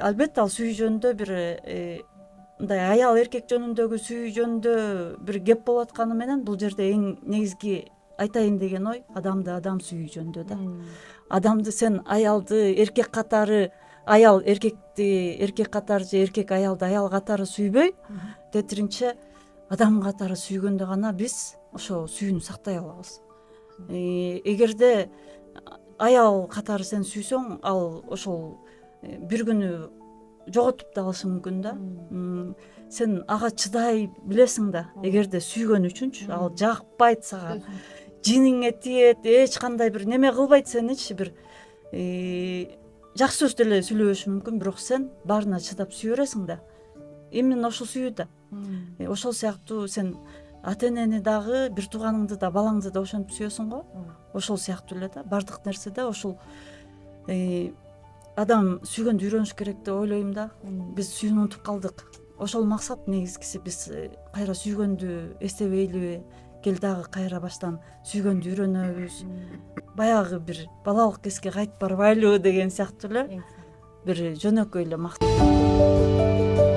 албетте ал сүйүү жөнүндө бир мындай аял эркек жөнүндөгү сүйүү жөнүндө бир кеп болуп атканы менен бул жерде эң негизги айтайын деген ой адамды адам сүйүү жөнүндө да. Адамды сен аялды эркек катары, аял эркекти эркек катары же эркек аялды аял катары сүйбөй, тетиринче адам катары сүйгөндө гана биз ошо сүйүүнү сактай алабыз. Эгерде аял катары сен сүйсөң, ал ошол бир күнү жоготуп да калышы мүмкүн да. Сен ага чыдай билесиң да, эгерде сүйгөн үчүнчү, ал жакпайт сага, жиниңе тиет, эч кандай бир неме кылбайт сеничи, бир жакшы сөз деле сүйлөбөшү мүмкүн, бирок сен баарына чыдап сүйө бересиң да. Именно ошол сүйүү да. Ошол сыяктуу сен ата энени дагы, бир тууганыңды да, балаңды да ошентип сүйөсүң го. Ошол сыяктуу эле да, бардык нерседе ошол адам сүйгөндү үйрөнүш керек деп ойлойм да. Биз сүйүүнү унутуп калдык. Ошол максат негизгиси, биз кайра сүйгөндү эстебейлиби, кел дагы кайра баштан сүйгөндү үйрөнөбүз, баягы бир балалык кезге кайтып барбайлыбы деген сыяктуу эле бир жөнөкөй эле максат.